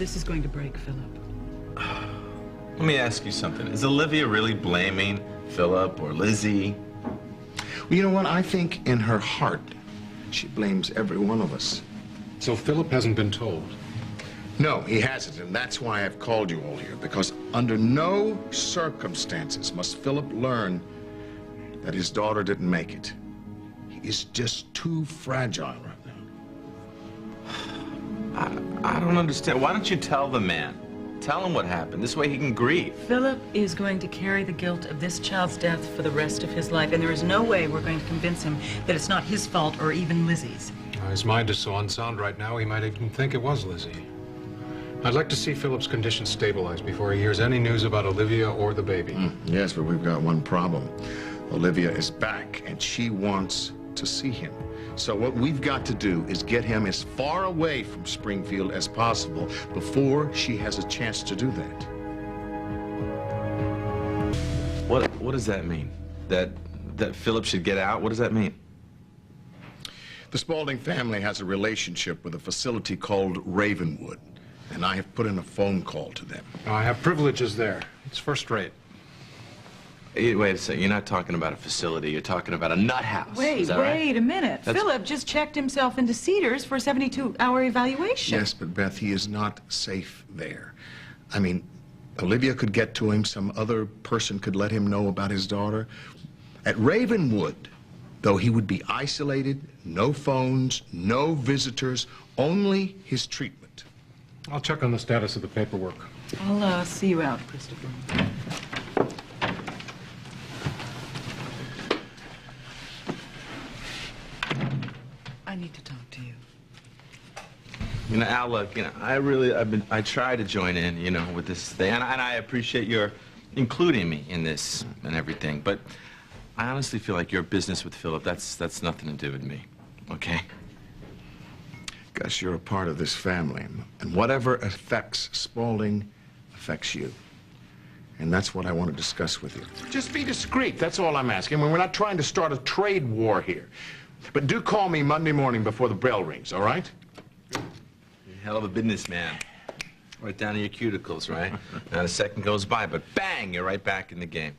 This is going to break Philip. Let me ask you something. Is Olivia really blaming Philip or Lizzie? Well, you know what? I think in her heart, she blames every one of us. So Philip hasn't been told? No, he hasn't, and that's why I've called you all here, because under no circumstances must Philip learn that his daughter didn't make it. He is just too fragile right now. I don't understand. Why don't you tell the man? Tell him what happened. This way he can grieve. Philip is going to carry the guilt of this child's death for the rest of his life, and there is no way we're going to convince him that it's not his fault or even Lizzie's. His mind is so unsound right now, he might even think it was Lizzie. I'd like to see Philip's condition stabilize before he hears any news about Olivia or the baby. Yes, but we've got one problem. Olivia is back, and she wants to see him. So what we've got to do is get him as far away from Springfield as possible before she has a chance to do that. What does that mean? That Philip should get out? What does that mean? The Spaulding family has a relationship with a facility called Ravenwood, and I have put in a phone call to them. I have privileges there. It's first rate. Wait a second. You're not talking about a facility. You're talking about a nut house. Wait a minute. Philip just checked himself into Cedars for a 72-hour evaluation. Yes, but Beth, he is not safe there. I mean, Olivia could get to him. Some other person could let him know about his daughter. At Ravenwood, though, he would be isolated, no phones, no visitors, only his treatment. I'll check on the status of the paperwork. I'll see you out, Christopher. I need to talk to you. You know, Al, look, you know, I try to join in, you know, with this thing, and I appreciate your including me in this and everything, but I honestly feel like your business with Philip, that's nothing to do with me, okay? Gus, you're a part of this family, and whatever affects Spaulding affects you. And that's what I want to discuss with you. Just be discreet, that's all I'm asking. I mean, we're not trying to start a trade war here. But do call me Monday morning before the bell rings, all right? You're a hell of a businessman. Right down to your cuticles, right? Not a second goes by, but bang, you're right back in the game.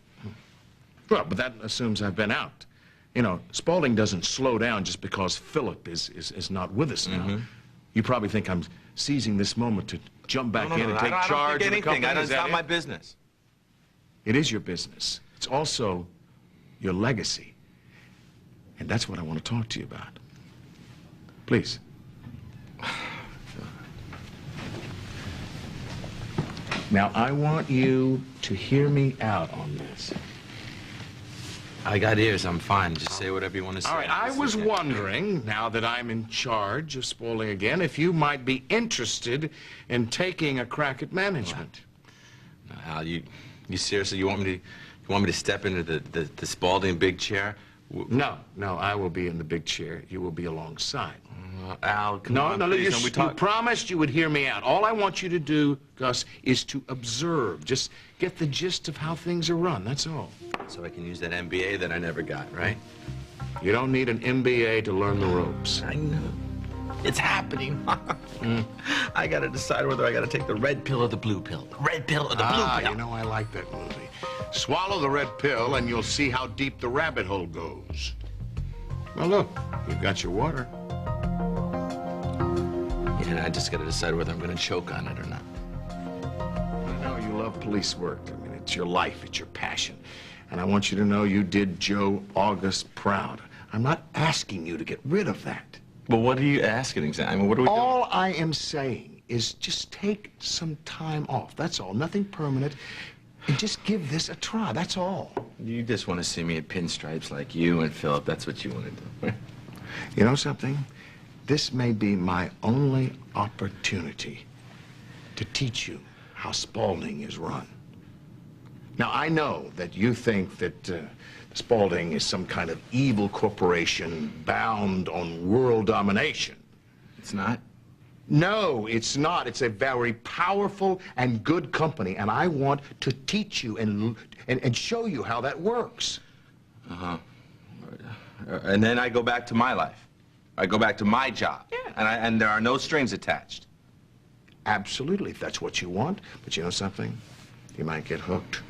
Well, but that assumes I've been out. You know, Spaulding doesn't slow down just because Philip is not with us now. You probably think I'm seizing this moment to jump back in and take charge of the company. It's not my business. It is your business. It's also your legacy. And that's what I want to talk to you about. Please. Now, I want you to hear me out on this. I got ears, I'm fine. Just say whatever you want to say. All right, I was wondering, now that I'm in charge of Spaulding again, if you might be interested in taking a crack at management. Now, Al, you seriously, you want me to step into the Spaulding big chair? No, I will be in the big chair. You will be alongside. Al, come on, please, you promised you would hear me out. All I want you to do, Gus, is to observe. Just get the gist of how things are run, that's all. So I can use that MBA that I never got, right? You don't need an MBA to learn the ropes. I know. It's happening. I gotta decide whether I gotta take the red pill or the blue pill. The red pill or the blue pill. You know, I like that movie. Swallow the red pill and you'll see how deep the rabbit hole goes. Well, look, you've got your water. Yeah, and I just gotta decide whether I'm gonna choke on it or not. I know you love police work. I mean, it's your life, it's your passion. And I want you to know you did Joe August proud. I'm not asking you to get rid of that. But what are you asking exactly? I mean, what are we doing? All I am saying is just take some time off. That's all. Nothing permanent. And just give this a try. That's all. You just want to see me at pinstripes like you and Philip. That's what you want to do. You know something? This may be my only opportunity to teach you how Spaulding is run. Now, I know that you think that Spaulding is some kind of evil corporation bound on world domination. It's not? No, it's not. It's a very powerful and good company, and I want to teach you and show you how that works. Uh-huh. And then I go back to my life. I go back to my job. Yeah. And there are no strings attached. absolutely, if that's what you want. But you know something? You might get hooked.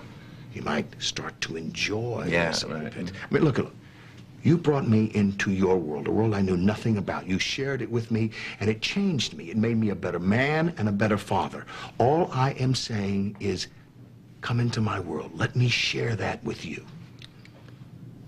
You might start to enjoy this a little bit. I mean, look. You brought me into your world, a world I knew nothing about. You shared it with me, and it changed me. It made me a better man and a better father. All I am saying is, come into my world. Let me share that with you.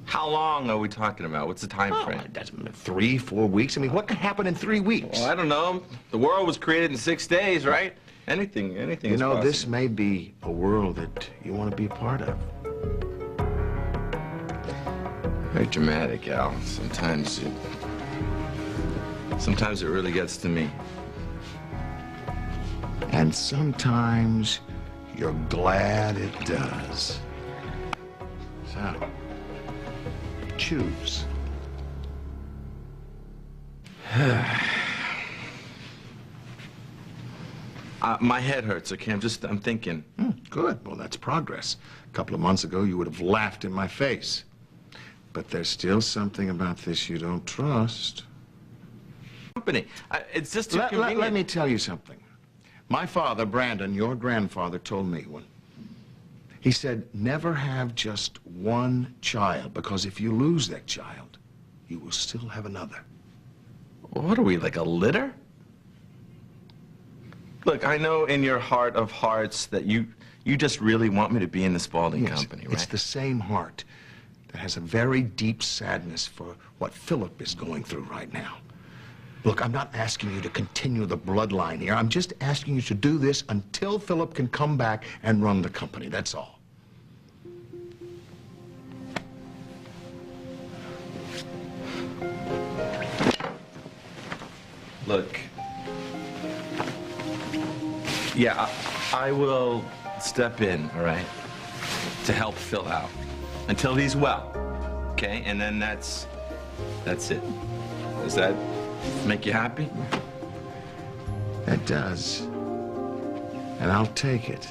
How long are we talking about? What's the time frame? That's 3, 4 weeks. I mean, what can happen in 3 weeks? Well, I don't know. The world was created in 6 days, right? Anything You is know, possible. this may be a world that you want to be a part of. Very dramatic, Al. Sometimes it really gets to me. And sometimes you're glad it does. So, choose. My head hurts, okay? I'm thinking. Good. Well, that's progress. A couple of months ago, you would have laughed in my face. But there's still something about this you don't trust. Company. It's just too convenient. Let me tell you something. My father, Brandon, your grandfather, told me one. He said, never have just one child, because if you lose that child, you will still have another. What are we, like a litter? Look, I know in your heart of hearts that you just really want me to be in the Spaulding Company, right? It's the same heart that has a very deep sadness for what Phillip is going through right now. Look, I'm not asking you to continue the bloodline here. I'm just asking you to do this until Phillip can come back and run the company. That's all. Look. Yeah, I will step in, all right, to help Phil out until he's well, okay? And then that's it. Does that make you happy? That does. And I'll take it.